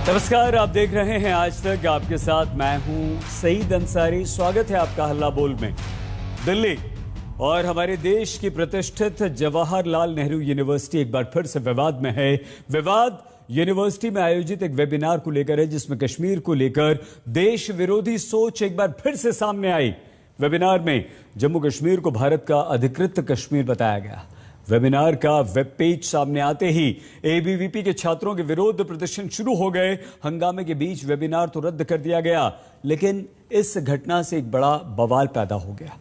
नमस्कार, आप देख रहे हैं आज तक। आपके साथ मैं हूं सईद अंसारी। स्वागत है आपका हल्ला बोल में। दिल्ली और हमारे देश की प्रतिष्ठित जवाहरलाल नेहरू यूनिवर्सिटी एक बार फिर से विवाद में है। विवाद यूनिवर्सिटी में आयोजित एक वेबिनार को लेकर है, जिसमें कश्मीर को लेकर देश विरोधी सोच एक बार फिर से सामने आई। वेबिनार में जम्मू कश्मीर को भारत का अधिकृत कश्मीर बताया गया। वेबिनार का वेब पेज सामने आते ही एबीवीपी के छात्रों के विरोध प्रदर्शन शुरू हो गए। हंगामे के बीच वेबिनार तो रद्द कर दिया गया, लेकिन इस घटना से एक बड़ा बवाल पैदा हो गया।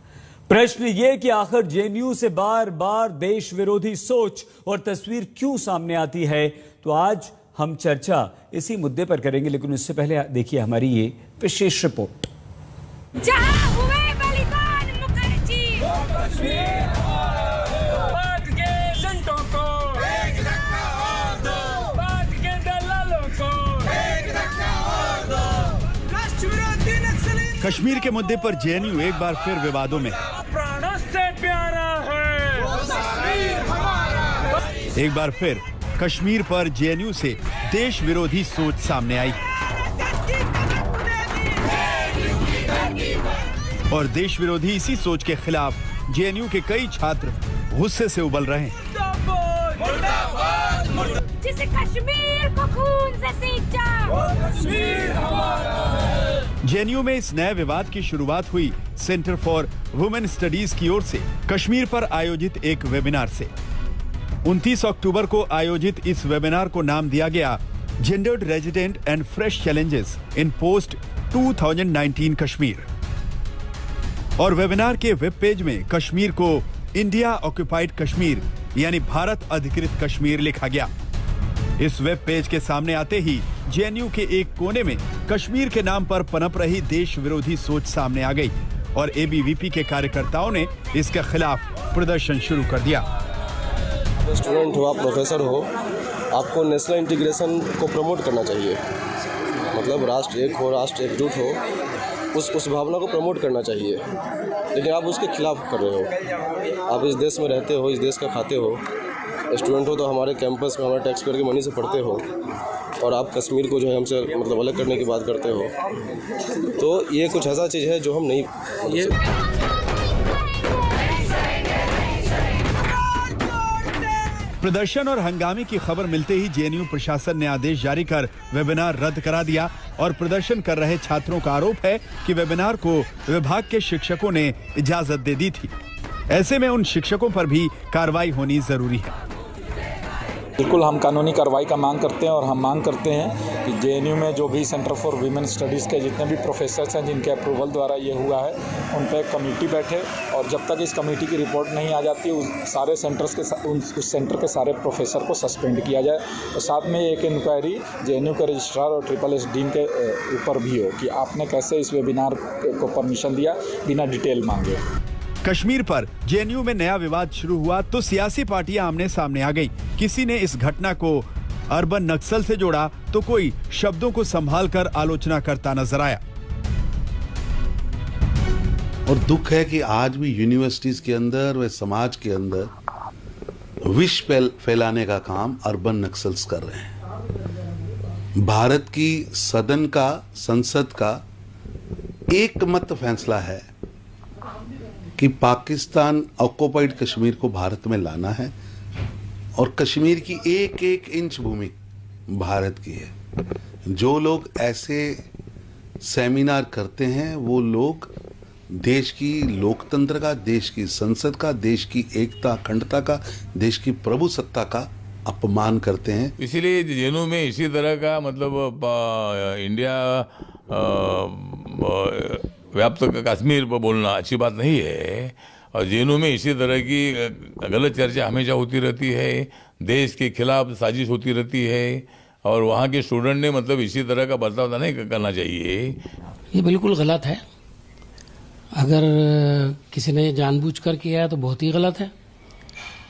प्रश्न ये कि आखिर जेएनयू से बार बार देश विरोधी सोच और तस्वीर क्यों सामने आती है। तो आज हम चर्चा इसी मुद्दे पर करेंगे, लेकिन उससे पहले देखिए हमारी ये विशेष रिपोर्ट। जहां हुए बलिदान मुखर्जी, कश्मीर के मुद्दे पर जेएनयू एक बार फिर विवादों में। प्राणों से प्यारा है। एक बार फिर कश्मीर पर जेएनयू से देश विरोधी सोच सामने आई और देश विरोधी इसी सोच के खिलाफ जेएनयू के कई छात्र गुस्से से उबल रहे हैं। जिसे कश्मीर को खून से सींचा, वो कश्मीर हमारा है। जेएनयू में इस नए विवाद की शुरुआत हुई सेंटर फॉर वुमेन स्टडीज की ओर से कश्मीर पर आयोजित एक वेबिनार से। 29 अक्टूबर को आयोजित इस वेबिनार को नाम दिया गया gendered resident and fresh challenges in post 2019 Kashmir. और वेबिनार के वेब पेज में कश्मीर को इंडिया ऑक्युपाइड कश्मीर यानी भारत अधिकृत कश्मीर लिखा गया। इस वेब पेज के सामने आते ही जेएनयू के एक कोने में कश्मीर के नाम पर पनप रही देश विरोधी सोच सामने आ गई और एबीवीपी के कार्यकर्ताओं ने इसके खिलाफ प्रदर्शन शुरू कर दिया। स्टूडेंट हो, आप प्रोफेसर हो, आपको नेशनल इंटीग्रेशन को प्रमोट करना चाहिए। मतलब राष्ट्र एक हो, राष्ट्र एकजुट हो, उस भावना को प्रमोट करना चाहिए। लेकिन आप उसके खिलाफ कर रहे हो। आप इस देश में रहते हो, इस देश का खाते हो, स्टूडेंट हो तो हमारे कैंपस में हमारे टैक्स पेयर की मनी से पढ़ते हो, और आप कश्मीर को जो है हमसे मतलब अलग करने की बात करते हो। तो ये कुछ ऐसा चीज़ है जो हम नहीं प्रदर्शन और हंगामे की खबर मिलते ही जेएनयू प्रशासन ने आदेश जारी कर वेबिनार रद्द करा दिया और प्रदर्शन कर रहे छात्रों का आरोप है कि वेबिनार को विभाग के शिक्षकों ने इजाजत दे दी थी। ऐसे में उन शिक्षकों पर भी कार्रवाई होनी जरूरी है। बिल्कुल हम कानूनी कार्रवाई का मांग करते हैं और हम मांग करते हैं कि जेएनयू में जो भी सेंटर फॉर वीमेन स्टडीज़ के जितने भी प्रोफेसर्स हैं जिनके अप्रूवल द्वारा ये हुआ है, उन पर एक कमेटी बैठे और जब तक इस कमेटी की रिपोर्ट नहीं आ जाती उस सारे सेंटर्स के उस सेंटर के सारे प्रोफेसर को सस्पेंड किया जाए। और साथ में एक इंक्वायरी जेएनयू के रजिस्ट्रार और SSS डीन के ऊपर भी हो कि आपने कैसे इस वेबिनार को परमिशन दिया बिना डिटेल मांगे। कश्मीर पर जेएनयू में नया विवाद शुरू हुआ तो सियासी पार्टियां आमने सामने आ गई। किसी ने इस घटना को अर्बन नक्सल से जोड़ा तो कोई शब्दों को संभालकर आलोचना करता नजर आया। और दुख है कि आज भी यूनिवर्सिटीज के अंदर व समाज के अंदर विष फैलाने का काम अर्बन नक्सल्स कर रहे हैं। भारत की संसद का एकमत फैसला है कि पाकिस्तान ऑक्युपाइड कश्मीर को भारत में लाना है और कश्मीर की एक एक इंच भूमि भारत की है। जो लोग ऐसे सेमिनार करते हैं वो लोग देश की लोकतंत्र का, देश की संसद का, देश की एकता अखंडता का, देश की प्रभुसत्ता का अपमान करते हैं। इसीलिए जेएनयू में इसी तरह का मतलब इंडिया व्याप्त कश्मीर पर बोलना अच्छी बात नहीं है। और जेएनयू में इसी तरह की गलत चर्चा हमेशा होती रहती है, देश के खिलाफ साजिश होती रहती है और वहाँ के स्टूडेंट ने मतलब इसी तरह का बर्ताव नहीं करना चाहिए। ये बिल्कुल गलत है। अगर किसी ने जानबूझकर किया है तो बहुत ही गलत है,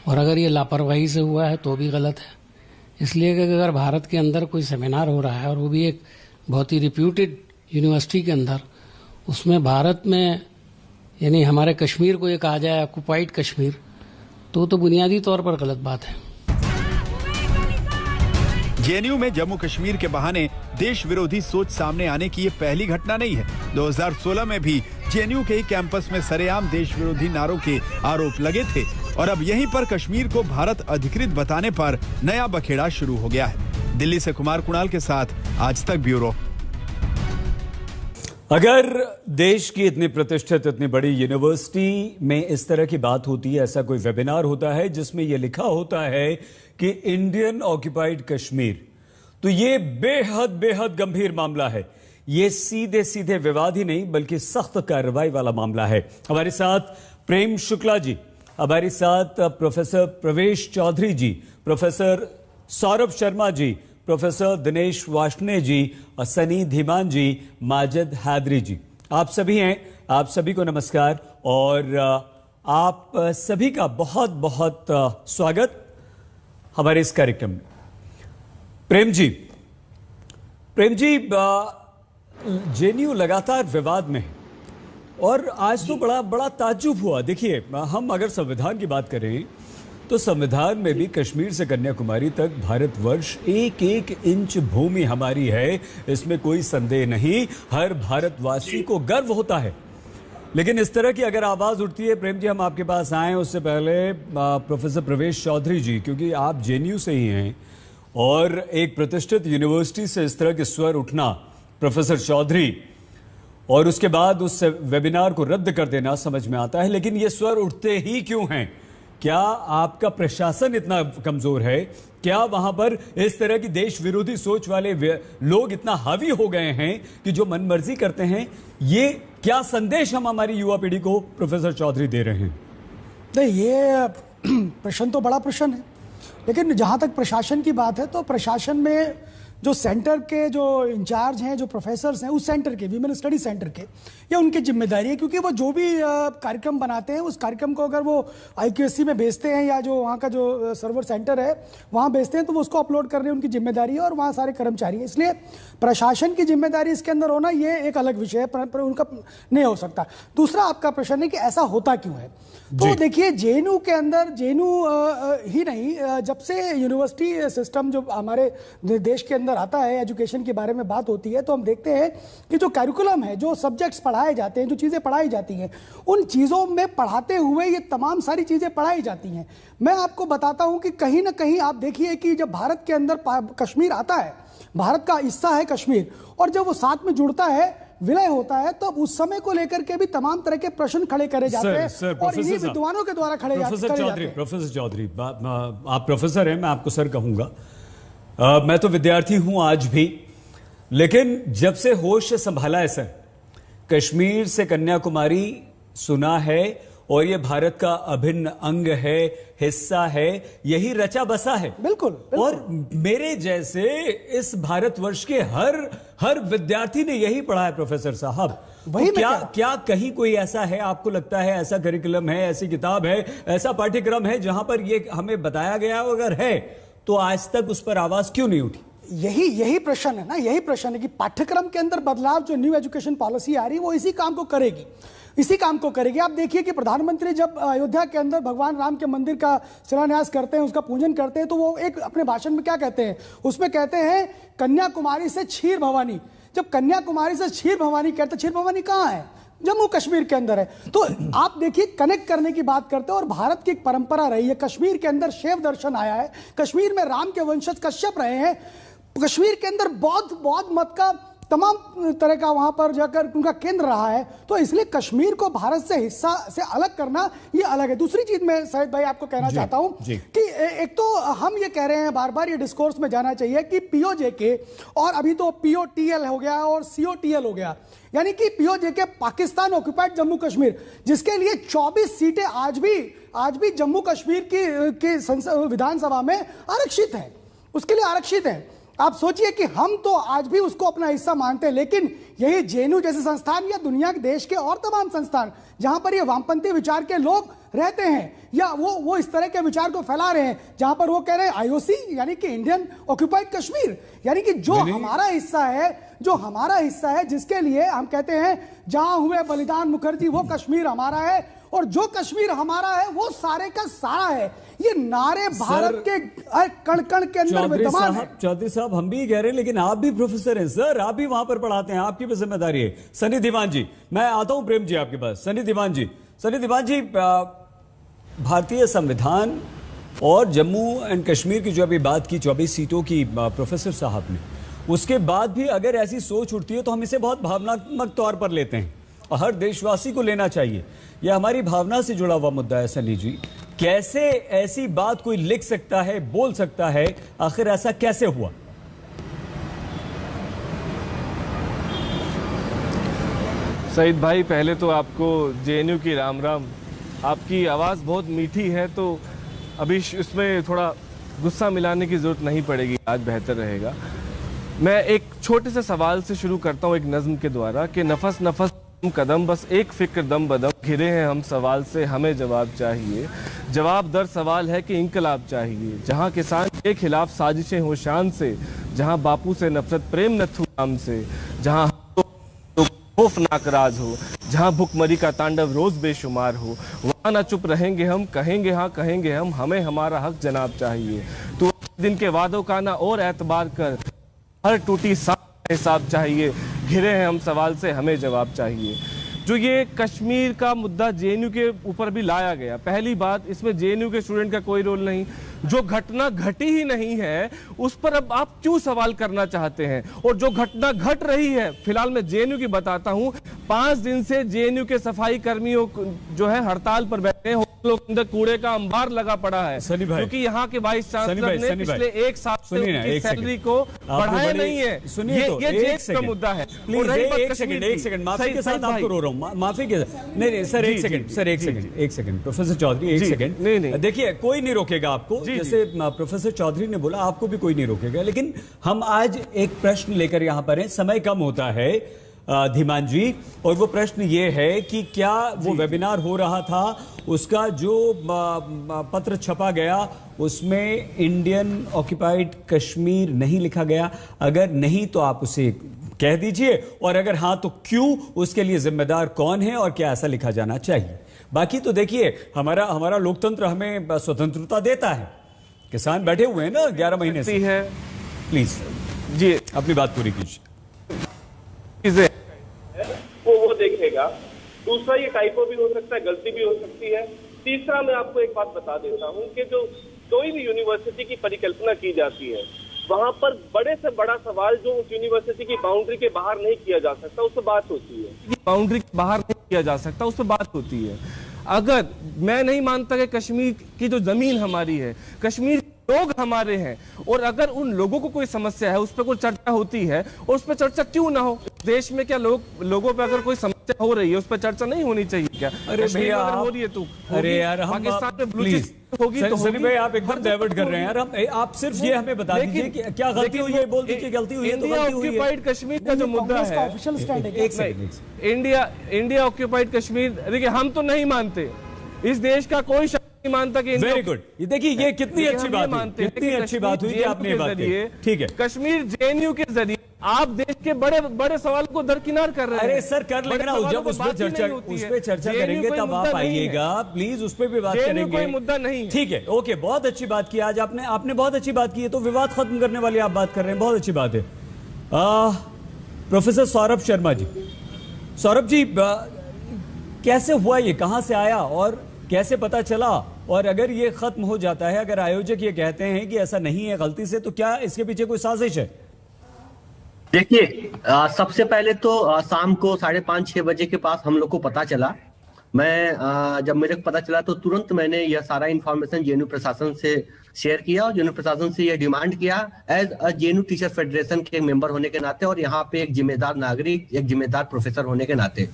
और अगर ये लापरवाही से हुआ है तो भी गलत है। इसलिए कि अगर भारत के अंदर कोई सेमिनार हो रहा है और वो भी एक बहुत ही रिप्यूटेड यूनिवर्सिटी के अंदर, उसमें भारत में यानी हमारे कश्मीर को ये कहा जाए ऑक्युपाइड कश्मीर, तो बुनियादी तौर पर गलत बात है। जेएनयू में जम्मू कश्मीर के बहाने देश विरोधी सोच सामने आने की ये पहली घटना नहीं है। 2016 में भी जेएनयू के ही कैंपस में सरेआम देश विरोधी नारों के आरोप लगे थे और अब यहीं पर कश्मीर को भारत अधिकृत बताने पर नया बखेड़ा शुरू हो गया है। दिल्ली से कुमार कुणाल के साथ आज तक ब्यूरो। अगर देश की इतनी प्रतिष्ठित, इतनी बड़ी यूनिवर्सिटी में इस तरह की बात होती है, ऐसा कोई वेबिनार होता है जिसमें यह लिखा होता है कि इंडियन ऑक्युपाइड कश्मीर, तो ये बेहद बेहद गंभीर मामला है। ये सीधे सीधे विवाद ही नहीं बल्कि सख्त कार्रवाई वाला मामला है। हमारे साथ प्रेम शुक्ला जी, हमारे साथ प्रोफेसर प्रवेश चौधरी जी, प्रोफेसर सौरभ शर्मा जी, प्रोफेसर दिनेश वार्ष्णेय जी और सनी धीमान जी, माजिद हैदरी जी, आप सभी हैं। आप सभी को नमस्कार और आप सभी का बहुत बहुत स्वागत हमारे इस कार्यक्रम में। प्रेम जी, जेएनयू लगातार विवाद में है और आज तो बड़ा ताज्जुब हुआ। देखिए, हम अगर संविधान की बात करें तो संविधान में भी कश्मीर से कन्याकुमारी तक भारतवर्ष एक एक इंच भूमि हमारी है, इसमें कोई संदेह नहीं। हर भारतवासी को गर्व होता है। लेकिन इस तरह की अगर आवाज उठती है, प्रेम जी हम आपके पास आए उससे पहले प्रोफेसर प्रवेश चौधरी जी, क्योंकि आप जेएनयू से ही हैं और एक प्रतिष्ठित यूनिवर्सिटी से इस तरह के स्वर उठना, प्रोफेसर चौधरी, और उसके बाद उस वेबिनार को रद्द कर देना समझ में आता है। लेकिन ये स्वर उठते ही क्यों हैं? क्या आपका प्रशासन इतना कमजोर है? क्या वहां पर इस तरह की देश विरोधी सोच वाले लोग इतना हावी हो गए हैं कि जो मनमर्जी करते हैं? ये क्या संदेश हम हमारी युवा पीढ़ी को प्रोफेसर चौधरी दे रहे हैं? नहीं, ये प्रश्न तो बड़ा प्रश्न है, लेकिन जहां तक प्रशासन की बात है तो प्रशासन में जो सेंटर के जो इंचार्ज हैं, जो प्रोफेसर्स हैं उस सेंटर के, वीमेन स्टडी सेंटर के, ये उनकी जिम्मेदारी है। क्योंकि वो जो भी कार्यक्रम बनाते हैं उस कार्यक्रम को अगर वो IQSC में भेजते हैं या जो वहाँ का जो सर्वर सेंटर है वहाँ भेजते हैं तो वो उसको अपलोड करने उनकी जिम्मेदारी है और वहाँ सारे कर्मचारी हैं। इसलिए प्रशासन की जिम्मेदारी इसके अंदर होना ये एक अलग विषय है, पर उनका नहीं हो सकता। दूसरा आपका प्रश्न है कि ऐसा होता क्यों है। तो देखिए, जेएनयू के अंदर, जेएनयू ही नहीं, जब से यूनिवर्सिटी सिस्टम जो हमारे देश के अंदर आता है, एजुकेशन के बारे में बात होती है, तो हम देखते हैं कि जो कैरिकुलम है, जो सब्जेक्ट्स पढ़ाए जाते हैं, जो चीज़ें पढ़ाई जाती हैं, उन चीज़ों में पढ़ाते हुए ये तमाम सारी चीज़ें पढ़ाई जाती हैं। मैं आपको बताता हूं कि कहीं ना कहीं आप देखिए कि जब भारत के अंदर कश्मीर आता है, भारत का हिस्सा है कश्मीर, और जब वो साथ में जुड़ता है, विलय होता है, तो अब उस समय को लेकर के भी तमाम तरह के प्रश्न खड़े करे जाते हैं और इन्हीं विद्वानों के द्वारा खड़े जाते हैं। प्रोफेसर चौधरी, आप प्रोफेसर हैं, मैं आपको सर कहूंगा। मैं तो विद्यार्थी हूं आज भी, लेकिन जब से होश संभाला है सर, कश्मीर से कन्याकुमारी सुना है और ये भारत का अभिन्न अंग है, हिस्सा है, यही रचा बसा है। बिल्कुल, बिल्कुल। और मेरे जैसे इस भारतवर्ष के हर विद्यार्थी ने यही पढ़ा है प्रोफेसर साहब। वही तो क्या कहीं कोई ऐसा है, आपको लगता है ऐसा करिकुलम है, ऐसी किताब है, ऐसा पाठ्यक्रम है जहां पर ये हमें बताया गया? अगर है तो आज तक उस पर आवाज क्यों नहीं उठी? यही प्रश्न है ना, यही प्रश्न है कि पाठ्यक्रम के अंदर बदलाव, जो न्यू एजुकेशन पॉलिसी आ रही है वो इसी काम को करेगी, इसी काम को करेगी। आप देखिए कि प्रधानमंत्री जब अयोध्या के अंदर भगवान राम के मंदिर का शिलान्यास करते हैं, उसका पूजन करते हैं, तो वो एक अपने भाषण में क्या कहते हैं? उसमें कहते हैं कन्याकुमारी से क्षीर भवानी। जब कन्याकुमारी से क्षीर भवानी कहते, क्षीर भवानी कहाँ है? जम्मू कश्मीर के अंदर है। तो आप देखिए, कनेक्ट करने की बात करते हैं। और भारत की एक परंपरा रही है, कश्मीर के अंदर शैव दर्शन आया है, कश्मीर में राम के वंशज कश्यप रहे हैं, कश्मीर के अंदर बौद्ध मत का तमाम तरह का वहां पर जाकर उनका केंद्र रहा है। तो इसलिए कश्मीर को भारत से हिस्सा से अलग करना ये अलग है। दूसरी चीज मैं सैयद भाई आपको कहना चाहता हूं कि एक तो हम ये कह रहे हैं, बार बार ये डिस्कोर्स में जाना चाहिए कि POJK और अभी तो POTL हो गया और COTL हो गया, यानी कि POJK पाकिस्तान ऑक्युपाइड जम्मू कश्मीर, जिसके लिए 24 सीटें आज भी जम्मू कश्मीर की विधानसभा में आरक्षित हैं, उसके लिए आरक्षित हैं। आप सोचिए कि हम तो आज भी उसको अपना हिस्सा मानते हैं, लेकिन यही जेएनयू जैसे संस्थान या दुनिया के देश के और तमाम संस्थान जहां पर ये वामपंथी विचार के लोग रहते हैं या वो इस तरह के विचार को फैला रहे हैं, जहां पर वो कह रहे हैं IOC यानी कि इंडियन ऑक्युपाइड कश्मीर, यानी कि जो हमारा हिस्सा है, जिसके लिए हम कहते हैं जहां हुए बलिदान मुखर्जी वो कश्मीर हमारा है, और जो कश्मीर हमारा है वो सारे का सारा है। ये नारे भारत के कण कण के अंदर विद्यमान है। चौधरी साहब, हम भी कह रहे हैं, लेकिन आप भी प्रोफेसर हैं सर, आप भी वहां पर पढ़ाते हैं, आपकी भी जिम्मेदारी है। सनी दीवान जी, मैं आता हूं प्रेम जी आपके पास। सनी दीवान जी, भारतीय संविधान और जम्मू एंड कश्मीर की जो अभी बात की 24 सीटों की प्रोफेसर साहब ने, उसके बाद भी अगर ऐसी सोच उठती है तो हम इसे बहुत भावनात्मक तौर पर लेते हैं और हर देशवासी को लेना चाहिए। यह हमारी भावना से जुड़ा हुआ मुद्दा है। सनी जी, कैसे ऐसी बात कोई लिख सकता है, बोल सकता है, आखिर ऐसा कैसे हुआ? सईद भाई, पहले तो आपको जेएनयू की राम राम। आपकी आवाज़ बहुत मीठी है, तो अभी इसमें थोड़ा गुस्सा मिलाने की ज़रूरत नहीं पड़ेगी, आज बेहतर रहेगा। मैं एक छोटे से सवाल से शुरू करता हूँ एक नज़्म के द्वारा कि नफस नफस कदम बस एक फिक्र दम बदम, घिरे हैं हम सवाल से हमें जवाब चाहिए। जवाब दर सवाल है कि इंकलाब चाहिए, जहाँ किसान के खिलाफ साजिशें हो शान से, जहाँ बापू से नफरत प्रेम नथुराम से, जहाँ खौफनाक राज हो, जहाँ भुखमरी का तांडव रोज बेशुमार हो, वहाँ ना चुप रहेंगे हम, कहेंगे हाँ कहेंगे हम, हमें हमारा हक जनाब चाहिए। तो दिन के वादों का ना और एतबार कर, हर टूटी सांस हिसाब चाहिए। घिरे हैं हम सवाल से हमें जवाब चाहिए। जो ये कश्मीर का मुद्दा जेएनयू के ऊपर भी लाया गया, पहली बात, इसमें जेएनयू के स्टूडेंट का कोई रोल नहीं। जो घटना घटी ही नहीं है उस पर अब आप क्यों सवाल करना चाहते हैं? और जो घटना घट रही है, फिलहाल मैं जेएनयू की बताता हूं, 5 दिन से जेएनयू के सफाई कर्मियों जो है हड़ताल पर बैठे हैं, होटलों के अंदर कूड़े का अंबार लगा पड़ा है, क्योंकि यहाँ के वाइस चांसलर ने पिछले एक साल से उनकी सैलरी को बढ़ाया नहीं है। सुनिए, ये जेएनयू का मुद्दा है। प्लीज एक सेकंड, माफी के साथ आपको रो रहा हूँ, माफी के साथ। नहीं सर, एक सेकंड प्रोफेसर चौधरी, एक सेकंड। नहीं, देखिए, कोई नहीं रोकेगा आपको, जैसे प्रोफेसर चौधरी ने बोला, आपको भी कोई नहीं रोकेगा। लेकिन हम आज एक प्रश्न लेकर यहां पर हैं, समय कम होता है धीमान जी, और वो प्रश्न ये है कि क्या वो वेबिनार हो रहा था, उसका जो पत्र छपा गया उसमें इंडियन ऑक्यूपाइड कश्मीर नहीं लिखा गया? अगर नहीं तो आप उसे कह दीजिए, और अगर हां तो क्यों, उसके लिए जिम्मेदार कौन है और क्या ऐसा लिखा जाना चाहिए? बाकी तो देखिए, हमारा लोकतंत्र हमें स्वतंत्रता देता है। किसान बैठे हुए हैं ना 11 महीने से। है प्लीज जी अपनी बात पूरी कीजिए। वो देखेगा। दूसरा, ये टाइपो भी हो सकता है, गलती भी हो सकती है। तीसरा, मैं आपको एक बात बता देता हूँ कि जो कोई भी यूनिवर्सिटी की परिकल्पना की जाती है, वहां पर बड़े से बड़ा सवाल जो उस यूनिवर्सिटी की बाउंड्री के बाहर नहीं किया जा सकता, उस पर बात होती है। बाउंड्री के बाहर नहीं किया जा सकता, उस पर बात होती है। अगर मैं नहीं मानता कि कश्मीर की जो जमीन हमारी है, कश्मीर लोग हमारे हैं, और अगर उन लोगों को कोई समस्या है, उस पर कोई चर्चा होती है, और उस पर चर्चा क्यों ना हो? देश में क्या लोगों पर अगर कोई समस्या हो रही है, उस पर चर्चा नहीं होनी चाहिए क्या? अरे भैया, हो रही है तो अरे यार, हम पाकिस्तान में ब्लूचिस्ट होगी तो सनी भाई, आप एकदम डाइवर्ट कर रहे हैं यार। आप सिर्फ ये हमें बता दीजिए कि क्या गलती हुई है, बोल दीजिए गलती हुई है तो गलती हुई है। ऑक्यूपाइड कश्मीर का जो मुद्दा है, इंडिया ऑक्यूपाइड कश्मीर, देखिए, हम तो नहीं मानते, इस देश का कोई शख्स नहीं मानता कि वेरी गुड। ये देखिए, ये कितनी अच्छी बात है, कितनी अच्छी बात हुई कि आपने ये बात कही। ठीक है, कश्मीर जेएनयू के जरिए आप देश के बड़े बड़े सवाल को दरकिनार कर रहे हैं। अरे सर, कर लेंगे ना, जब उस पर चर्चा करेंगे तब आप आइएगा, प्लीज उस पर भी बात करेंगे। कोई मुद्दा नहीं। ठीक है, ओके, बहुत अच्छी बात की आज आपने बहुत अच्छी बात की है, तो विवाद खत्म करने वाली आप बात कर रहे हैं, बहुत अच्छी बात है। प्रोफेसर सौरभ शर्मा जी, सौरभ जी, कैसे हुआ ये, कहां से आया और कैसे पता चला? और अगर ये खत्म हो जाता है, अगर आयोजक ये कहते हैं कि ऐसा नहीं है गलती से, तो क्या इसके पीछे कोई साजिश है? देखिए, सबसे पहले तो शाम को 5:30-6 बजे के पास हम लोग को पता चला। मैं जब मेरे को पता चला तो तुरंत मैंने यह सारा इंफॉर्मेशन जेएनयू प्रशासन से शेयर किया, और जेएनयू प्रशासन से यह डिमांड किया as a JNU teacher federation के मेंबर होने के नाते, और यहाँ पे एक जिम्मेदार नागरिक, एक जिम्मेदार प्रोफेसर होने के नाते,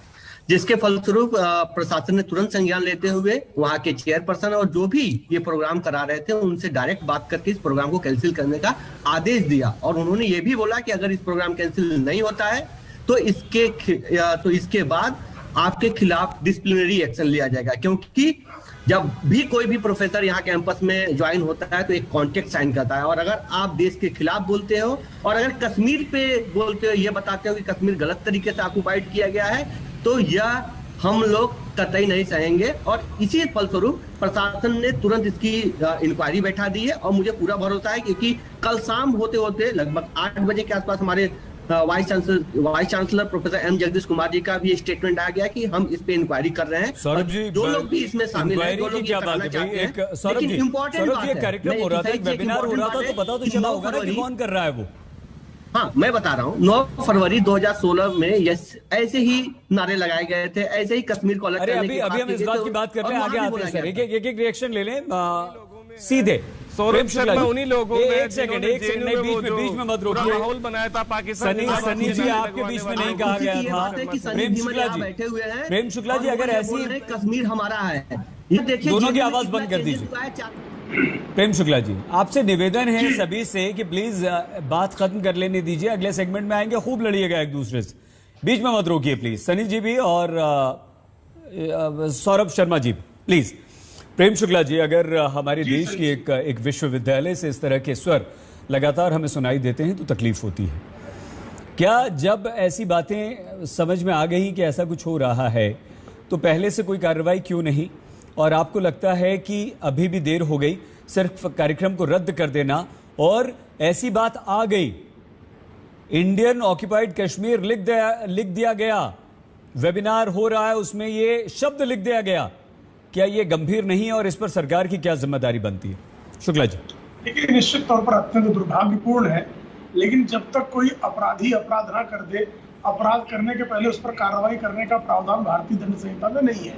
जिसके फलस्वरूप प्रशासन ने तुरंत संज्ञान लेते हुए वहां के चेयरपर्सन और जो भी ये प्रोग्राम करा रहे थे उनसे डायरेक्ट बात करके इस प्रोग्राम को कैंसिल करने का आदेश दिया। और उन्होंने ये भी बोला कि अगर इस प्रोग्राम कैंसिल नहीं होता है तो इसके बाद आपके खिलाफ डिसिप्लिनरी एक्शन लिया जाएगा, क्योंकि जब भी कोई भी प्रोफेसर यहाँ कैंपस में ज्वाइन होता है तो एक कॉन्ट्रैक्ट साइन करता है, और अगर आप देश के खिलाफ बोलते हो और अगर कश्मीर पे बोलते हो, ये बताते हो कि कश्मीर गलत तरीके से ऑक्युपाइड किया गया है, तो यह हम लोग कतई नहीं सहेंगे और इसी फलस्वरूप प्रशासन ने तुरंत इसकी इंक्वायरी बैठा दी है। और मुझे पूरा भरोसा है क्योंकि कल शाम होते होते लगभग 8 बजे के आसपास हमारे vice chancellor professor M Jagdish Kumar ji का भी स्टेटमेंट आ गया कि हम इस पे इंक्वायरी कर रहे हैं। सौरभ जी, जो लोग भी इसमें शामिल हैं, जो लोग क्या बात है भाई, एक सौरभ जी, कार्यक्रम हो रहा था, वेबिनार हो रहा था, तो पता तो चला होगा ना कि कौन कर रहा है वो। हाँ, मैं बता रहा हूँ 9 फरवरी 2016 में ऐसे ही नारे लगाए गए थे, ऐसे ही कश्मीर को अलग करने की बात अभी हम इस बात की बात करते हैं, आगे आते हैं सर। एक रिएक्शन ले लें सीधे। सौरभ शर्मा उन्हीं लोगों में, एक सेकंड बीच में मत रोकिए। माहौल बनाया था पाकिस्तान। सनी जी आपके बीच में नहीं कहा गया था। प्रेम शुक्ला जी बैठे हुए हैं। प्रेम शुक्ला जी, अगर ऐसी कश्मीर हमारा है, ये देखिए, दोनों की आवाज बंद कर दीजिए। प्रेम शुक्ला जी, आपसे निवेदन है सभी से कि प्लीज बात खत्म कर लेने दीजिए, अगले सेगमेंट में आएंगे, खूब लड़िएगा एक दूसरे से, बीच में मत रोकिए प्लीज। सनी जी भी और सौरभ शर्मा जी प्लीज। प्रेम शुक्ला जी, अगर हमारे देश की एक विश्वविद्यालय से इस तरह के स्वर लगातार हमें सुनाई देते हैं तो तकलीफ होती है। क्या जब ऐसी बातें समझ में आ गई कि ऐसा कुछ हो रहा है तो पहले से कोई कार्रवाई क्यों नहीं, और आपको लगता है कि अभी भी देर हो गई, सिर्फ कार्यक्रम को रद्द कर देना, और ऐसी बात आ गई, इंडियन ऑक्युपाइड कश्मीर लिख दिया गया, वेबिनार हो रहा है उसमें ये शब्द लिख दिया गया, क्या ये गंभीर नहीं है और इस पर सरकार की क्या जिम्मेदारी बनती है? शुक्ला जी। देखिए, निश्चित तौर पर अत्यंत दुर्भाग्यपूर्ण है, लेकिन जब तक कोई अपराधी अपराध ना कर दे, अपराध करने के पहले उस पर कार्रवाई करने का प्रावधान भारतीय दंड संहिता में नहीं है,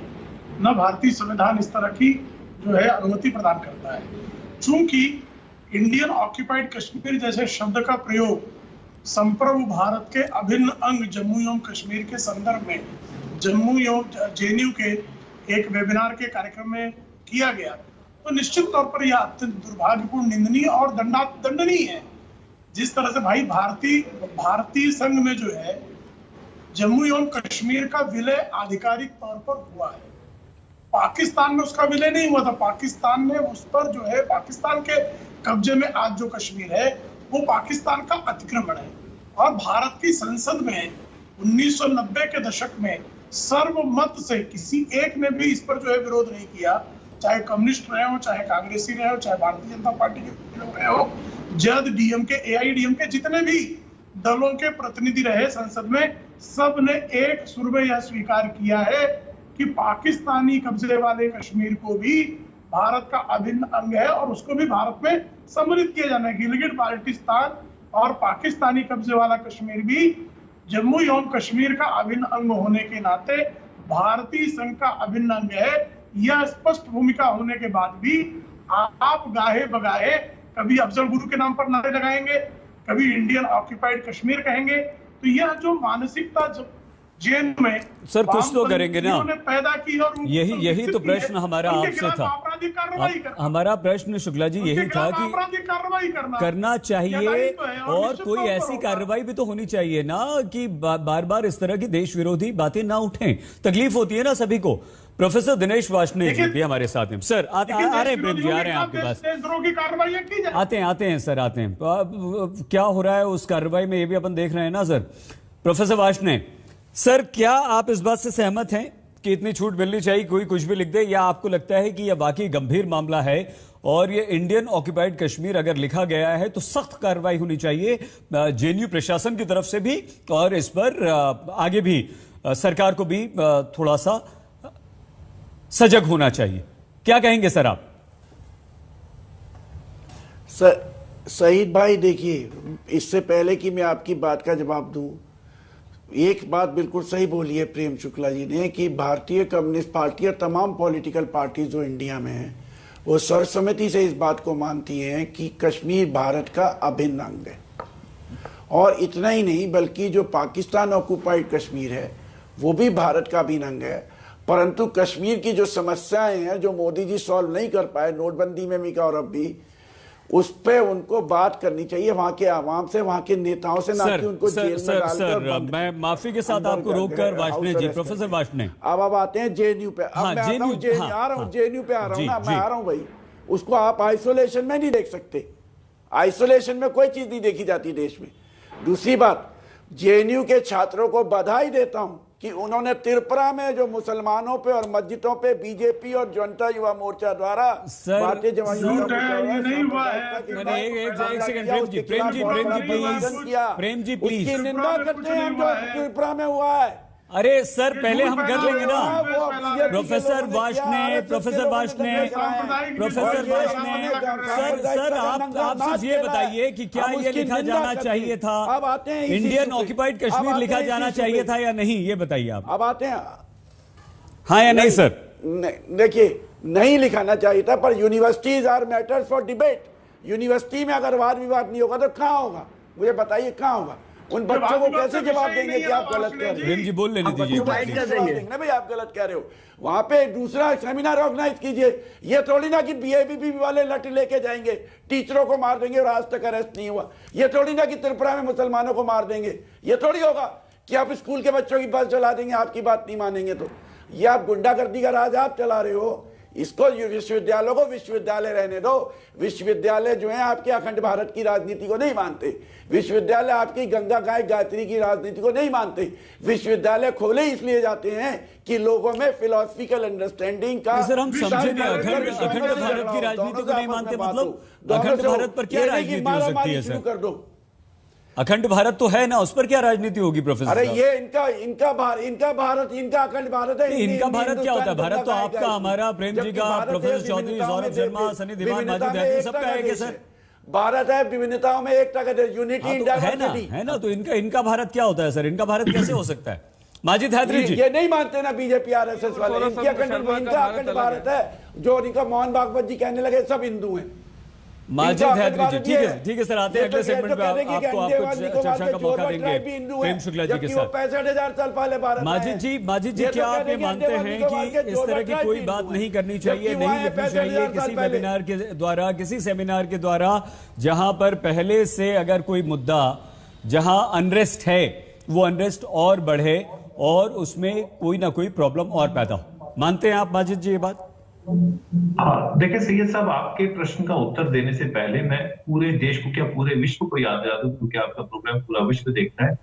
न भारतीय संविधान इस तरह की जो है अनुमति प्रदान करता है। चूंकि इंडियन ऑक्युपाइड कश्मीर जैसे शब्द का प्रयोग संप्रभु भारत के अभिन्न अंग जम्मू एवं कश्मीर के संदर्भ में जम्मू एवं जेएनयू के एक वेबिनार के कार्यक्रम में किया गया, तो निश्चित तौर पर यह अत्यंत दुर्भाग्यपूर्ण, निंदनीय और दंडनीय है। जिस तरह से भाई भारतीय संघ में जो है जम्मू एवं कश्मीर का विलय आधिकारिक तौर पर हुआ है, पाकिस्तान में उसका विलय नहीं हुआ था। पाकिस्तान ने उस पर जो है, पाकिस्तान के कब्जे में आज जो कश्मीर है वो पाकिस्तान का अतिक्रमण है। और भारत की संसद में 1990 के दशक में सर्वमत से किसी एक ने भी इस पर जो है विरोध नहीं किया, चाहे कम्युनिस्ट रहे हो, चाहे कांग्रेसी रहे हो, चाहे भारतीय जनता पार्टी के लोग रहे हो, जद डीएमके एआईडीएमके जितने भी दलों के प्रतिनिधि रहे संसद में, सब ने एक सुर में यह स्वीकार किया है कि पाकिस्तानी कब्जे वाले कश्मीर को भी भारत का अभिन्न अंग है और उसको भी भारत में सम्मिलित किया जाना है। गिलगिट बाल्टिस्तान और पाकिस्तानी कब्जे वाला कश्मीर भी जम्मू एवं कश्मीर का अभिन्न अंग होने के नाते भारतीय संघ का अभिन्न अंग है। यह स्पष्ट भूमिका होने के बाद भी आप गाहे बगाहे कभी अफजल गुरु के नाम पर नारे लगाएंगे, कभी इंडियन ऑक्युपाइड कश्मीर कहेंगे, तो यह जो मानसिकता जेल में सर कुछ तो करेंगे ना, पैदा की और यही तो प्रश्न हमारा आपसे था। हमारा प्रश्न शुक्ला जी यही था कि कार्रवाई करना चाहिए और कोई ऐसी कार्रवाई भी तो होनी चाहिए ना कि बार बार इस तरह की देश विरोधी बातें ना उठें। तकलीफ होती है ना सभी को। प्रोफेसर दिनेश वार्ष्णेय जी भी हमारे साथ हैं। सर आ रहे हैं, प्रेम जी आ रहे हैं आपके पास, आते हैं सर, आते हैं। क्या हो रहा है उस कार्रवाई में ये भी अपन देख रहे हैं ना सर। प्रोफेसर वार्ष्णेय सर, क्या आप इस बात से सहमत हैं कि इतनी छूट मिलनी चाहिए, कोई कुछ भी लिख दे, या आपको लगता है कि यह वाकई गंभीर मामला है और ये इंडियन ऑक्युपाइड कश्मीर अगर लिखा गया है तो सख्त कार्रवाई होनी चाहिए जेएनयू प्रशासन की तरफ से भी, और इस पर आगे भी सरकार को भी थोड़ा सा सजग होना चाहिए? क्या कहेंगे सर आप? सईद भाई, देखिए, इससे पहले कि मैं आपकी बात का जवाब दूं, एक बात बिल्कुल सही बोली है प्रेम शुक्ला जी ने कि भारतीय कम्युनिस्ट पार्टी और तमाम पॉलिटिकल पार्टी जो इंडिया में हैं वो सर्वसम्मति से इस बात को मानती हैं कि कश्मीर भारत का अभिन्न अंग है। और इतना ही नहीं, बल्कि जो पाकिस्तान ऑक्युपाइड कश्मीर है वो भी भारत का अभिन्न अंग है। परंतु कश्मीर की जो समस्याएं हैं जो मोदी जी सॉल्व नहीं कर पाए, नोटबंदी में भी और अब भी, उस पे उनको बात करनी चाहिए वहां के आवाम से, वहां के नेताओं से, ना कि उनको जेल में डालकर। मैं माफी के साथ आपको रोककर वार्ष्णेय जी, प्रोफेसर वार्ष्णेय, अब आते हैं जेएनयू पे। अब मैं आता हूं जेएनयू पे आ रहा हूं ना, मैं आ रहा हूं भाई। उसको आप आइसोलेशन में नहीं देख सकते, आइसोलेशन में कोई चीज नहीं देखी जाती देश में। दूसरी बात, जेएनयू के छात्रों को बधाई देता हूं कि उन्होंने त्रिपुरा में जो मुसलमानों पे और मस्जिदों पे बीजेपी और जनता युवा मोर्चा द्वारा भारतीय जनता नहीं हुआ है। प्रेम जी प्लीज, उसकी निंदा करते हैं हम जो त्रिपुरा में हुआ है। अरे सर पहले हम कर लेंगे ना। प्रोफेसर वाश ने सर आप सिर्फ ये बताइए कि क्या ये लिखा जाना चाहिए था, इंडियन ऑक्युपाइड कश्मीर लिखा जाना चाहिए था या नहीं, ये बताइए आप। अब आते हैं हाँ या नहीं सर? देखिए, नहीं लिखाना चाहिए था, पर universities are matters for debate. University में अगर वाद विवाद नहीं होगा तो कहाँ होगा, मुझे बताइए कहाँ होगा? उन बच्चों को कैसे जवाब देंगे कि आप गलत कह रहे हो? जी बोल लेने दीजिए ना भाई, आप गलत कह रहे हो। वहां पे दूसरा सेमिनार ऑर्गेनाइज कीजिए। ये थोड़ी ना कि बीएबीपी वाले लठ लेके जाएंगे, टीचरों को मार देंगे और आज तक अरेस्ट नहीं हुआ। ये थोड़ी ना कि त्रिपुरा में मुसलमानों को मार देंगे। ये थोड़ी होगा कि आप स्कूल के बच्चों की बस चला देंगे, आपकी बात नहीं मानेंगे तो। ये आप गुंडागर्दी का राज आप चला रहे हो। इसको विश्वविद्यालयों को विश्वविद्यालय रहने दो। विश्वविद्यालय जो है आपके अखंड भारत की राजनीति को नहीं मानते। विश्वविद्यालय आपकी गंगा गाय गायत्री की राजनीति को नहीं मानते। विश्वविद्यालय खोले इसलिए जाते हैं कि लोगों में फिलोसफिकल अंडरस्टैंडिंग का। सर हम समझे नहीं, अखंड भारत की राजनीति को नहीं मानते मतलब अखंड भारत पर क्या राजनीति हो सकती है सर? कर दो, अखंड भारत तो है ना, उस पर क्या राजनीति होगी प्रोफेसर? अरे ये इनका भारत, इनका अखंड भारत है। इनका भारत क्या होता है? भारत तो आपका, हमारा, प्रेम जी का, प्रोफेसर चौधरी, सौरभ शर्मा, सनी दीवान, माजिद हैदरी, सबका है सर। भारत है विभिन्नताओं में एकता का देश, यूनिटी इन डाइवर्सिटी है ना। तो इनका भारत क्या होता है सर? इनका भारत कैसे हो सकता है? माजिद हैदरी जी ये नहीं मानते ना बीजेपी आरएसएस वाले। इनका अखंड भारत है। जो इनका मोहन भागवत जी कहने लगे सब हिंदू हैं। माजिद हैदरी जी ठीक है सर, आते हैं अगले सेगमेंट में आपको चर्चा का मौका देंगे प्रेम शुक्ला जी के साथ। 65,000 साल पहले भारत। माजिद जी क्या आप ये मानते हैं कि इस तरह की कोई बात नहीं करनी चाहिए, नहीं लिखनी चाहिए किसी वेबिनार के द्वारा, किसी सेमिनार के द्वारा, जहां पर पहले से अगर कोई मुद्दा, जहां अनरेस्ट है, वो अनरेस्ट और बढ़े और उसमें कोई ना कोई प्रॉब्लम और पैदा हो? मानते हैं आप माजिद जी ये बात? देखिए सैयद साहब, आपके प्रश्न का उत्तर देने से पहले मैं पूरे देश को, क्या पूरे विश्व को याद दिला दूं, क्योंकि आपका प्रोग्राम पूरा विश्व देखता है,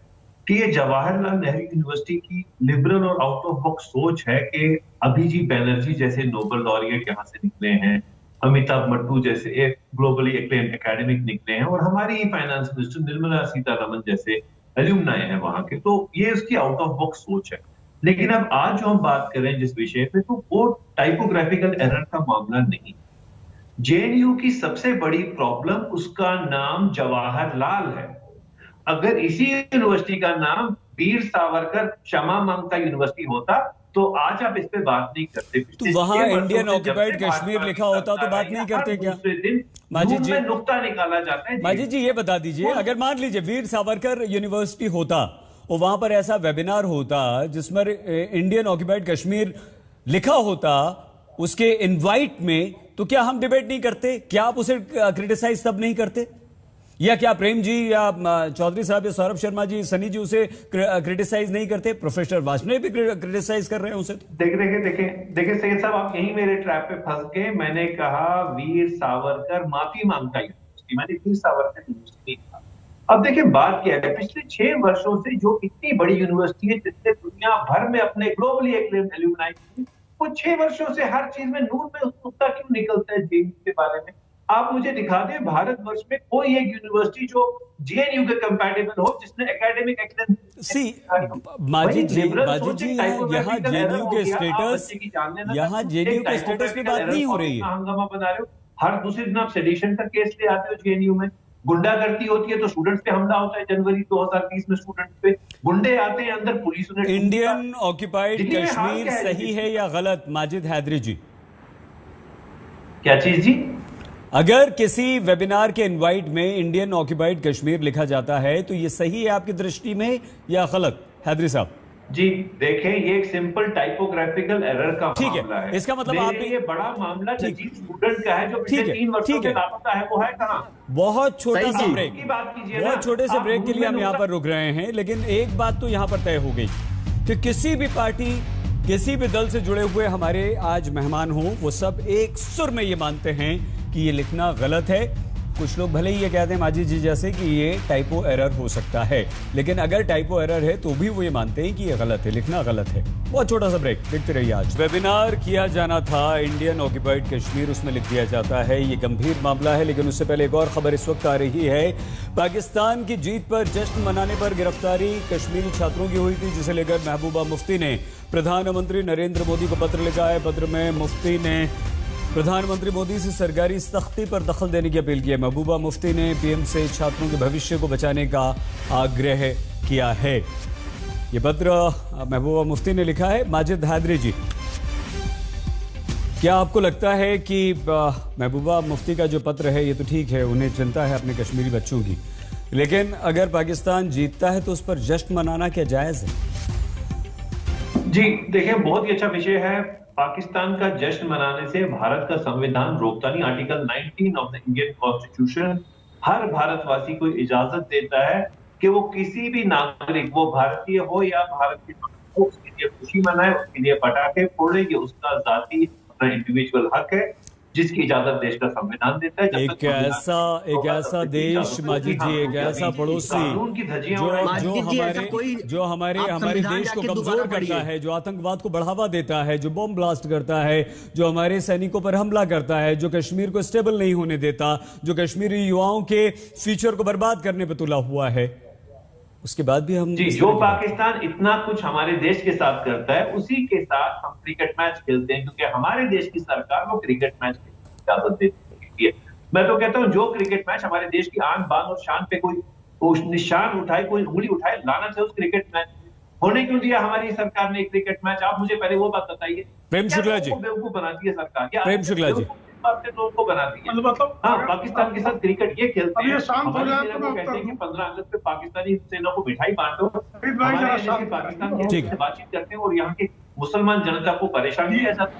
कि ये जवाहरलाल नेहरू यूनिवर्सिटी की लिबरल और आउट ऑफ बॉक्स सोच है कि अभिजीत बैनर्जी जैसे नोबेल लॉरिएट यहाँ से निकले हैं, अमिताभ मट्टू जैसे एक ग्लोबली एक्लेम्ड एकेडमिक निकले हैं, और हमारी फाइनेंस मिनिस्टर निर्मला सीतारमण जैसे एल्यूमनाई हैं वहां के। तो ये उसकी आउट ऑफ बॉक्स सोच है। लेकिन अब आज जो हम बात कर रहे हैं जिस विषय पे, तो वो टाइपोग्राफिकल एरर का मामला नहीं। जेएनयू की सबसे बड़ी प्रॉब्लम, उसका नाम जवाहरलाल है। अगर इसी यूनिवर्सिटी का नाम वीर सावरकर क्षमा मांगता यूनिवर्सिटी होता तो आज आप इस पे बात नहीं करते। तो वहां इंडियन ऑक्युपाइड कश्मीर लिखा होता तो बात नहीं करते क्या? माजिद जी नुक्ता निकाला जाता है। माजिद जी ये बता दीजिए, अगर मान लीजिए वीर सावरकर यूनिवर्सिटी होता और वहां पर ऐसा वेबिनार होता जिसमें इंडियन ऑक्युपाइड कश्मीर लिखा होता उसके इनवाइट में, तो क्या हम डिबेट नहीं करते? क्या आप उसे क्रिटिसाइज तब नहीं करते? या क्या प्रेम जी या चौधरी साहब या सौरभ शर्मा जी, सनी जी उसे क्रिटिसाइज नहीं करते? प्रोफेसर वाजपेयी भी क्रिटिसाइज कर रहे हैं उसे। देखिए सैयद साहब, आप यही मेरे ट्रैप पे फंस गए। मैंने कहा वीर सावरकर माफी मांगता यूनिवर्सिटी, मैंने वीर सावरकर यूनिवर्सिटी कहा। अब देखिए बात क्या है, पिछले 6 वर्षों से जो इतनी बड़ी यूनिवर्सिटी है जिससे दुनिया भर में अपने ग्लोबली एक्लेम्ड एल्यूमनाई, वो 6 वर्षों से हर चीज में नूर में उत्सुकता क्यों निकलता है जेएनयू के बारे में? आप मुझे दिखा दें भारतवर्ष में कोई एक यूनिवर्सिटी जो जेएनयू के कंपैटिबल हो, जिसने एकेडमिक एक्सीलेंस। माजिद जी यहाँ जेएनयू के स्टेटस, यहाँ जेएनयू के स्टेटस पे बात नहीं हो रही है। हंगामा बना रहे हो, हर दूसरे दिन आप सेडिशन का केस ले आते हो जेएनयू में। गुंडागर्दी होती है तो स्टूडेंट्स पे हमला होता है। जनवरी 2020 में स्टूडेंट्स पे गुंडे आते हैं अंदर, पुलिस उन्हें। इंडियन ऑक्युपाइड कश्मीर सही है या गलत माजिद हैदरी जी? क्या चीज जी? अगर किसी वेबिनार के इनवाइट में इंडियन ऑक्युपाइड कश्मीर लिखा जाता है तो ये सही है आपकी दृष्टि में या गलत, हैदरी साहब? जी देखें, ये एक सिंपल टाइपोग्राफिकल एरर का मामला है। इसका मतलब आप ये बड़ा मामला स्टूडेंट का है जो पिछले 3 वर्षों से लापता है, वो है कहां? बहुत छोटा सा ब्रेक की बात कीजिए, बहुत छोटे से ब्रेक के लिए हम यहाँ पर रुक रहे हैं, लेकिन एक बात तो यहाँ पर तय हो गई कि किसी भी पार्टी, किसी भी दल से जुड़े हुए हमारे आज मेहमान हो, वो सब एक सुर में ये मानते हैं कि ये लिखना गलत है कुछ लोग भले ही ये कहते हैं माजिद जी जैसे कि ये टाइपो एरर हो सकता है, लेकिन अगर टाइपो एरर है तो भी वो ये मानते हैं कि ये गलत है, लिखना गलत है। बहुत छोटा सा ब्रेक, देखते रहिए। आज वेबिनार किया जाना था इंडियन ऑक्यूपाइड कश्मीर, उसमें लिख दिया जाता है ये गंभीर मामला है। लेकिन उससे पहले एक और खबर इस वक्त आ रही है। पाकिस्तान की जीत पर जश्न मनाने पर गिरफ्तारी कश्मीरी छात्रों की हुई थी, जिसे लेकर महबूबा मुफ्ती ने प्रधानमंत्री नरेंद्र मोदी को पत्र लिखा है। पत्र में मुफ्ती ने प्रधानमंत्री मोदी से सरकारी सख्ती पर दखल देने की अपील की है। महबूबा मुफ्ती ने पीएम से छात्रों के भविष्य को बचाने का आग्रह किया है। ये पत्र महबूबा मुफ्ती ने लिखा है। माजिद हैदरी जी, क्या आपको लगता है कि महबूबा मुफ्ती का जो पत्र है ये तो ठीक है, उन्हें चिंता है अपने कश्मीरी बच्चों की, लेकिन अगर पाकिस्तान जीतता है तो उस पर जश्न मनाना क्या जायज है? जी देखिए, बहुत ही अच्छा विषय है। पाकिस्तान का जश्न मनाने से भारत का संविधान रोकता नहीं। Article 19 of the Indian constitution हर भारतवासी को इजाजत देता है कि वो किसी भी नागरिक, वो भारतीय हो या भारत के हो, उसके लिए खुशी मनाए, उसके लिए पटाखे फोड़े, ये उसका जाती अपना इंडिविजुअल हक है जिसकी इजाजत देश का संविधान देता है। एक ऐसा देश माजिद जी, एक ऐसा पड़ोसी जो हमारे देश को कमजोर करता है, जो आतंकवाद को बढ़ावा देता है, जो बॉम्ब ब्लास्ट करता है, जो हमारे सैनिकों पर हमला करता है, जो कश्मीर को स्टेबल नहीं होने देता, जो कश्मीरी युवाओं के फ्यूचर को बर्बाद करने पर तुला हुआ है, उसके बाद भी हम जो पाकिस्तान इतना कुछ हमारे देश के साथ करता है, उसी के साथ हम क्रिकेट मैच खेलते हैं, क्योंकि हमारे देश की सरकार वो क्रिकेट मैच की इजाजत देती है। मैं तो कहता हूं जो क्रिकेट मैच हमारे देश की आन बान और शान पे कोई निशान उठाए, कोई उंगली उठाए, लाना चाहिए उस क्रिकेट मैच होने क्यों दिया हमारी सरकार ने क्रिकेट मैच? आप मुझे पहले वो बात बताइए। प्रेम शुक्ला जी, बेवकूफ बनाती है सरकार क्या? प्रेम शुक्ला जी, लोगों को बनाती है। मतलब हाँ, पाकिस्तान के साथ क्रिकेट ये खेलते हैं। हमारी सेना को कहते हैं कि 15 अगस्त पे पाकिस्तानी सेना को मिठाई बांटो, हमारे पाकिस्तान के बातचीत करते हैं और यहाँ के मुसलमान जनता को परेशान किया जाता है।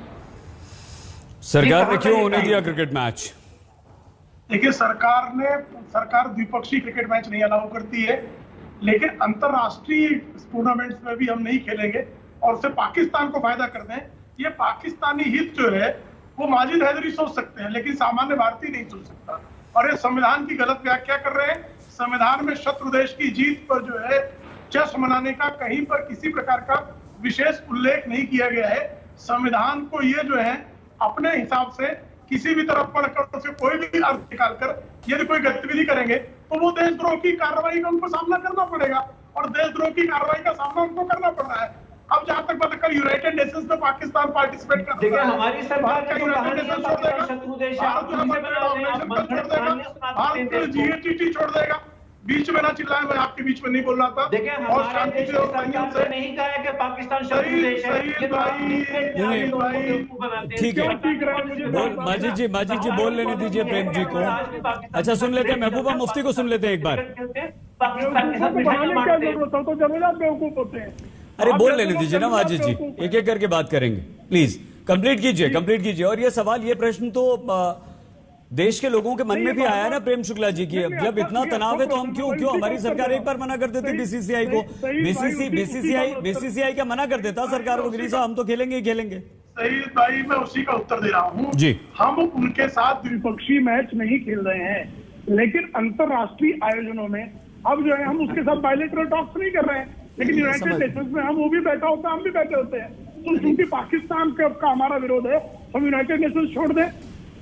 सरकार ने क्यों होने दिया क्रिकेट मैच? देखिए, सरकार द्विपक्षीय क्रिकेट मैच नहीं अलाउ करती है, लेकिन अंतरराष्ट्रीय टूर्नामेंट्स में भी हम नहीं खेलेंगे और उससे पाकिस्तान को फायदा कर दें। ये पाकिस्तानी हित जो है वो माजिद हैदरी सोच सकते हैं, लेकिन सामान्य भारतीय नहीं सोच सकता। और ये संविधान की गलत व्याख्या कर रहे हैं। संविधान में शत्रु देश की जीत पर जो है जश्न मनाने का कहीं पर किसी प्रकार का विशेष उल्लेख नहीं किया गया है। संविधान को ये जो है अपने हिसाब से किसी भी तरफ पढ़कर उसे कोई भी अर्थ निकालकर यदि कोई गतिविधि करेंगे तो वो देशद्रोह की कार्रवाई का उनको सामना करना पड़ेगा, और देशद्रोह की कार्रवाई का सामना उनको करना पड़ रहा है। अब जहां तक बात कल यूनाइटेड नेशंस में पाकिस्तान पार्टिसिपेट कर रहा है, हमारी सरकार का यूनाइटेड नेशंस छोड़ देगा, भारत जीएटीटी छोड़ देगा। बीच में ना चिल्लाएं, मैं आपके बीच में नहीं बोल रहा था। देखिए, और शांति से नहीं कहा है कि पाकिस्तान शत्रु देश है। ठीक है, माजिद जी बोल लेने दीजिए प्रेम जी को। अच्छा, सुन लेते हैं, महबूबा मुफ्ती को सुन लेते हैं एक बार। पाकिस्तान के साथ क्या जरूरत है, तो जरूरत बेवकूफ होते हैं। अरे बोल लेने दीजिए ना माजिद जी, एक एक करके बात करेंगे, प्लीज कंप्लीट कीजिए। और ये सवाल, ये प्रश्न तो देश के लोगों के मन में भी आया ना प्रेम शुक्ला जी की, जब इतना तनाव है तो हम क्यों हमारी सरकार एक बार मना कर देती बीसीसीआई को, बीसीसीआई क्या मना कर देता सरकार को, गिरी साहब हम तो खेलेंगे ही खेलेंगे। सही भाई, मैं उसी का उत्तर दे रहा हूँ जी। हम उनके साथ द्विपक्षीय मैच नहीं खेल रहे हैं, लेकिन अंतरराष्ट्रीय आयोजनों में अब जो है हम उसके साथ बायलैटरल टॉक्स नहीं कर रहे हैं, लेकिन यूनाइटेड नेशंस में हम वो भी बैठा होता है, हम भी बैठे होते हैं। तो क्योंकि पाकिस्तान का हमारा विरोध है, हम यूनाइटेड नेशंस छोड़ दें,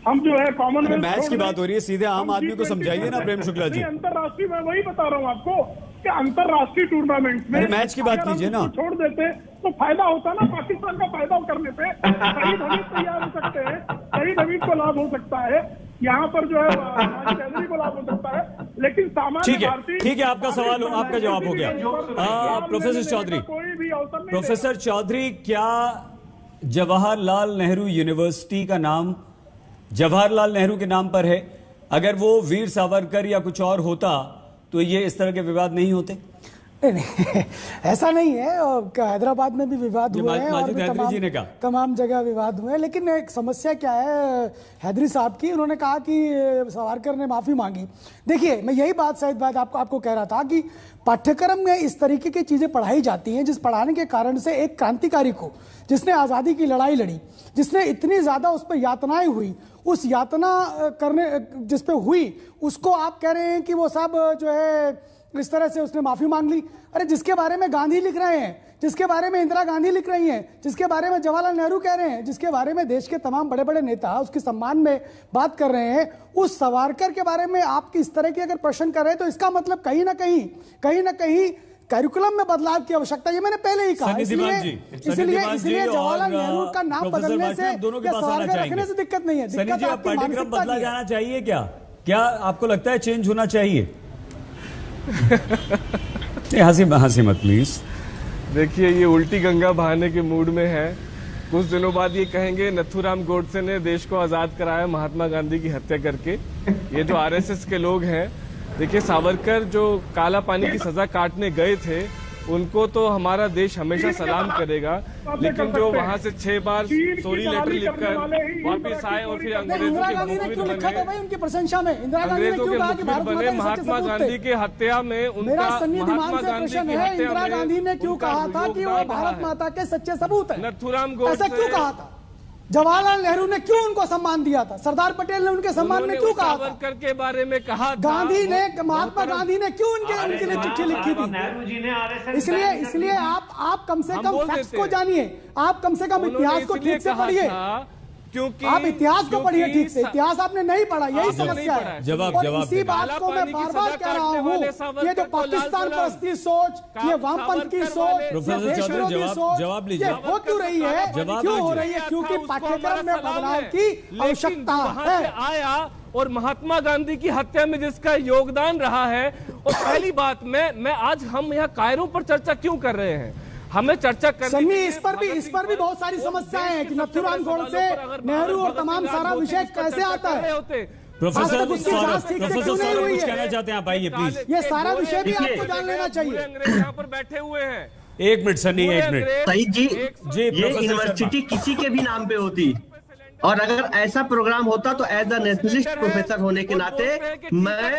हम जो है कॉमनवेल्थ मैच की बात हो रही है, सीधे आम आदमी को समझाइए ना प्रेम शुक्ला जी। अंतरराष्ट्रीय, मैं वही बता रहा हूँ आपको कि अंतरराष्ट्रीय टूर्नामेंट में मैच की बात कीजिए ना, छोड़ देते तो फायदा होता ना, पाकिस्तान का फायदा करने पे शहीद हमीद तैयार हो सकते हैं, शहीद हमीद को लाभ हो सकता है, यहाँ पर जो है को लाभ हो सकता है, लेकिन सामान्य ठीक है, आपका सवाल, आपका जवाब हो गया। प्रोफेसर चौधरी, क्या जवाहरलाल नेहरू यूनिवर्सिटी का नाम जवाहरलाल नेहरू के नाम पर है? अगर वो वीर सावरकर या कुछ और होता तो ये इस तरह के विवाद नहीं होते? नहीं, ऐसा नहीं है। हैदराबाद में भी विवाद हुए हैं और तमाम जगह विवाद हुए हैं, लेकिन एक समस्या क्या है हैदरी साहब की, उन्होंने कहा कि सावरकर ने माफी मांगी। देखिए, मैं यही बात शायद आपको कह रहा था कि पाठ्यक्रम में इस तरीके की चीजें पढ़ाई जाती हैं जिस पढ़ाने के कारण से एक क्रांतिकारी को, जिसने आजादी की लड़ाई लड़ी, जिसने इतनी ज्यादा उस पर यातनाएं हुई, उस यातना करने जिस पे हुई, उसको आप कह रहे हैं कि वो सब जो है इस तरह से उसने माफी मांग ली। अरे जिसके बारे में गांधी लिख रहे हैं, जिसके बारे में इंदिरा गांधी लिख रही हैं, जिसके बारे में जवाहरलाल नेहरू कह रहे हैं, जिसके बारे में देश के तमाम बड़े बड़े नेता उसके सम्मान में बात कर रहे हैं, उस सावरकर के बारे में आप इस तरह के अगर प्रश्न कर रहे हैं तो इसका मतलब कहीं ना कहीं करिकुलम में बदलाव की आवश्यकता है। ये मैंने पहले ही कहा। इसलिए जवाहरलाल नेहरू का नाम बदलने से या सावरकर रखने से दिक्कत नहीं है। दिक्कत आपकी पाठ्यक्रम बदला मानसिकता जाना चाहिए क्या आपको लगता है चेंज होना चाहिए? हंसी मत प्लीज। देखिए, ये उल्टी गंगा बहाने के मूड में है। कुछ दिनों बाद ये कहेंगे नथुराम गोडसे ने देश को आजाद कराया महात्मा गांधी की हत्या करके। ये जो आरएसएस के लोग हैं, देखिए सावरकर जो काला पानी की सजा काटने गए थे उनको तो हमारा देश हमेशा सलाम करेगा, लेकिन जो वहां से 6 बार सॉरी लेटर लिखकर वापस आए और फिर अंग्रेजों के बने महात्मा गांधी की हत्या में उनका महात्मा गांधी की हत्या में गांधी ने क्यों कहा था कि वो भारत माता के सच्चे सबूत है? नथुराम गोडसे क्यों कहा था? जवाहरलाल नेहरू ने क्यों उनको सम्मान दिया था? सरदार पटेल ने उनके सम्मान में क्यों कहा था? सावरकर के बारे में कहा था। गांधी ने, महात्मा गांधी ने क्यों उनके लिए चिट्ठी लिखी थी? इसलिए आप कम से कम फैक्ट्स को जानिए, आप कम से कम इतिहास को ठीक से पढ़िए, क्योंकि आप इतिहास को पढ़िए ठीक से। इतिहास आपने नहीं पढ़ा, यही समस्या है। जवाब इसी बात को मैं बार बार कह रहा हूँ, ये जो पाकिस्तान परस्ती सोच, ये वामपंथ की सोच, देश विरोधी सोच, ये हो क्यों रही है? क्यों हो रही है? क्योंकि पाठ्यक्रम में बदलाव की आवश्यकता है। आया और महात्मा गांधी की हत्या में जिसका योगदान रहा है, और पहली बात मैं आज हम यहाँ कायरों पर चर्चा क्यों कर रहे हैं? हमें चर्चा करनी इस पर भी बहुत सारी समस्याएं हैं कि नथुराम गोडसे, नेहरू और तमाम सारा विषय कैसे आता है। प्रोफेसर कुछ कहना चाहते हैं आप? आइए प्लीज। ये सारा विषय भी आपको जान लेना चाहिए। अंग्रेज यहाँ पर बैठे हुए हैं। 1 मिनट सनी, 1 मिनट। सईद जी, ये यूनिवर्सिटी किसी के भी नाम पे होती, और अगर ऐसा प्रोग्राम होता तो एज अ नेशनलिस्ट प्रोफेसर होने के नाते मैं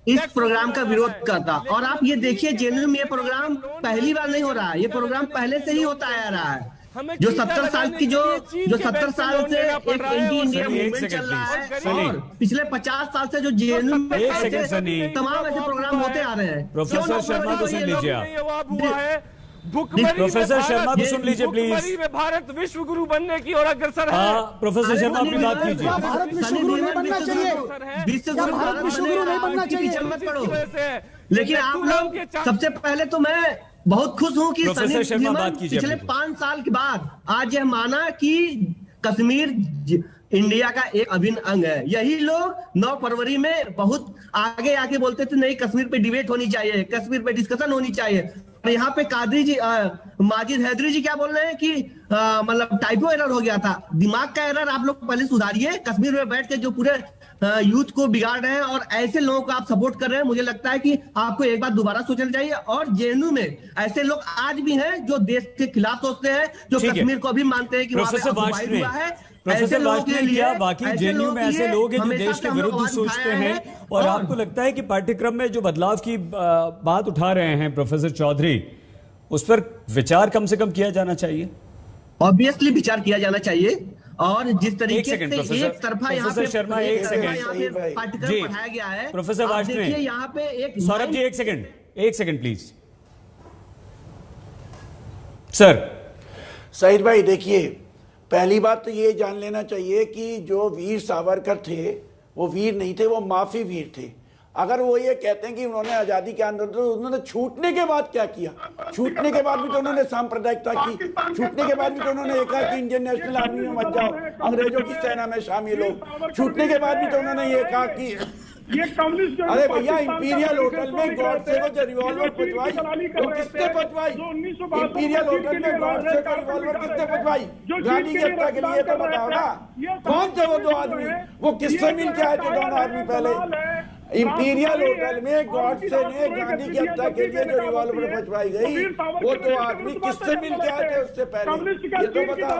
इस प्रोग्राम का विरोध करता। और आप ये देखिए, जेएनयू में ये प्रोग्राम पहली बार नहीं हो रहा है, ये प्रोग्राम पहले से ही होता आ रहा है। जो 70 साल की जो 70 साल से एक एंटी इंडिया मूवमेंट चल रहा है, और पिछले 50 साल से जो जेएनयू में तमाम ऐसे प्रोग्राम होते आ रहे हैं। प्रोफेसर शर्मा को सुन लीजिए आप। प्रोफेसर शर्मा को सुन लीजिए प्लीज। भारत विश्व गुरु बनने की ओर अग्रसर है। प्रोफेसर शर्मा अपनी बात कीजिए। भारत विश्व गुरु नहीं बनना चाहिए, भारत विश्व गुरु नहीं बनना चाहिए। लेकिन आप लोग, सबसे पहले तो मैं बहुत खुश हूँ कि पिछले 5 साल के बाद आज यह माना कि कश्मीर इंडिया का एक अभिन्न अंग है। यही लोग 9 फरवरी में बहुत आगे आके बोलते थे नहीं, कश्मीर पे डिबेट होनी चाहिए, कश्मीर पे डिस्कशन होनी चाहिए। यहाँ पे कादरी जी, माजिद हैदरी जी क्या बोल रहे हैं कि मतलब टाइपो एरर हो गया था। दिमाग का एरर आप लोग पहले सुधारिए। कश्मीर में बैठ के जो पूरे यूथ को बिगाड़ रहे हैं और ऐसे लोगों को आप सपोर्ट कर रहे हैं, मुझे लगता है कि आपको एक बार दोबारा सोचना चाहिए। और जेएनयू में ऐसे लोग आज भी हैं जो देश के खिलाफ सोचते हैं, जो कश्मीर को भी मानते हैं कि वहां पे हुआ है। प्रोफेसर वाजपेयी, क्या बाकी जेएनयू में ऐसे लोग हैं जो देश के विरुद्ध सोचते हैं? और आपको लगता है कि पाठ्यक्रम में जो बदलाव की बात उठा रहे हैं प्रोफेसर चौधरी, उस पर विचार कम से कम किया जाना चाहिए? ऑब्वियसली विचार किया जाना चाहिए। और जिस तरीके से एक तरफा यहाँ पे शर्मा, 1 सेकंड पाठ्यक्रम पढ़ाया गया है, प्रोफेसर वाजपेयी, यहाँ पे एक Saurabh ji 1 second please. Sir Saeed भाई, देखिए, पहली बात तो ये जान लेना चाहिए कि जो वीर सावरकर थे वो वीर नहीं थे, वो माफी वीर थे। अगर वो ये कहते हैं कि उन्होंने आजादी के आंदोलन, तो उन्होंने छूटने के बाद क्या किया? छूटने के बाद भी तो उन्होंने सांप्रदायिकता की, छूटने के बाद भी तो उन्होंने ये कहा कि इंडियन नेशनल आर्मी में मत जाओ, अंग्रेजों की सेना में शामिल हो। छूटने के बाद भी तो उन्होंने ये कहा कि ये कम्युनिस्ट, अरे भैया, इंपीरियल होटल में गॉडसे को जो रिवॉल्वर पचवाई, वो किसने पचवाई? इंपीरियल होटल में गॉडसे को रिवॉल्वर किसने पचवाई? गांधी की हत्या के लिए तो बताओ ना, कौन थे वो 2 आदमी? वो किससे मिल के आए थे दोनों आदमी? पहले इंपीरियल होटल में गॉडसे ने गांधी की हत्या के लिए जो रिवॉल्वर पहुंचवाई गई, वो तो आदमी किससे मिल के आए थे उससे पहले, ये तो बता।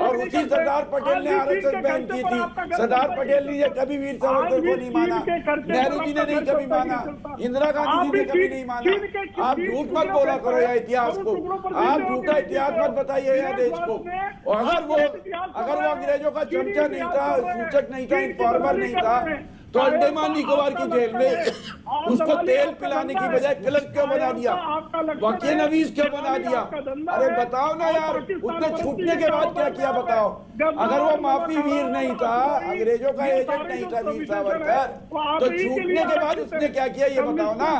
और उसी सरदार पटेल ने RSS बैन की थी। सरदार पटेल ने कभी वीर सावरकर को नहीं माना, नेहरू जी ने नहीं कभी माना, इंदिरा गांधी जी ने कभी नहीं माना। आप झूठ मत बोला करो यह इतिहास को, आप झूठा इतिहास मत बताइए यहाँ देश को। और अगर वो अंग्रेजों का चमचा नहीं था, सूचक नहीं था, इन्फॉर्मर नहीं था, तो अंडमान निकोबार की जेल में उसको तेल पिलाने की बजाय क्लर्क क्यों बना दिया, वकील नवीज क्यों बना दिया? अरे बताओ ना यार, उसने छूटने के बाद क्या किया बताओ। अगर वो माफी वीर नहीं था, अंग्रेजों का एजेंट नहीं था वीर सावरकर, तो छूटने के बाद उसने क्या किया ये बताओ ना।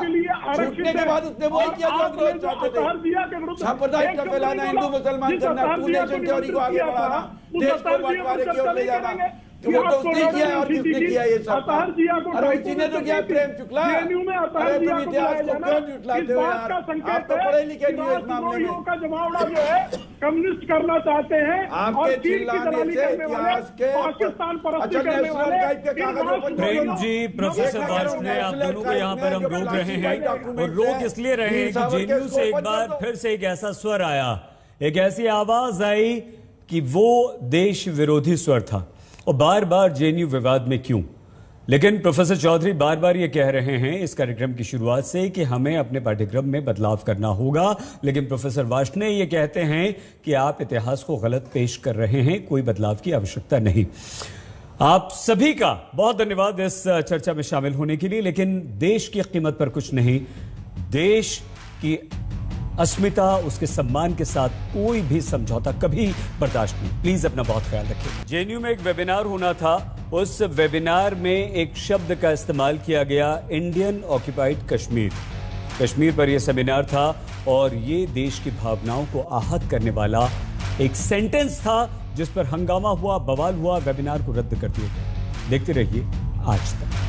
छूटने के बाद उसने वही किया जो अंग्रेज चाहते थे, सांप्रदायिकता फैलाना, हिंदू मुसलमान करना, टू नेशन थ्योरी को आगे बढ़ाना, देश को बंटवारे की ओर ले जाना। तो वो तो उसने किया और किसने किया ये सब? अरे उसी ने तो किया, प्रेम शुक्ला। अरे तुम इतिहास को क्यों झुठलाते हो यार? आप तो पढ़े लिखे नहीं हो इस मामले में। कम्युनिस्ट करना चाहते हैं आपके चिल्लाने से इतिहास के अच्छा नेशनल गाइड के कागजों पर। प्रेम जी, प्रोफेसर वार्ष्णेय, आप दोनों को यहाँ पर हम रोक रहे हैं, और रोक इसलिए रहे हैं कि जेएनयू से एक बार फिर से एक ऐसा स्वर आया, एक ऐसी आवाज आई कि वो देश विरोधी स्वर था। और बार बार जेएनयू विवाद में क्यों? लेकिन प्रोफेसर चौधरी बार बार ये कह रहे हैं इस कार्यक्रम की शुरुआत से कि हमें अपने पाठ्यक्रम में बदलाव करना होगा, लेकिन प्रोफेसर वार्ष्णेय ये कहते हैं कि आप इतिहास को गलत पेश कर रहे हैं, कोई बदलाव की आवश्यकता नहीं। आप सभी का बहुत धन्यवाद इस चर्चा में शामिल होने के लिए, लेकिन देश की कीमत पर कुछ नहीं, देश की अस्मिता, उसके सम्मान के साथ कोई भी समझौता कभी बर्दाश्त नहीं। प्लीज अपना बहुत ख्याल रखें। जेएनयू में एक वेबिनार होना था, उस वेबिनार में एक शब्द का इस्तेमाल किया गया, इंडियन ऑक्युपाइड कश्मीर। कश्मीर पर यह सेमिनार था और ये देश की भावनाओं को आहत करने वाला एक सेंटेंस था, जिस पर हंगामा हुआ, बवाल हुआ, वेबिनार को रद्द कर दिया गया। देखते रहिए आज तक।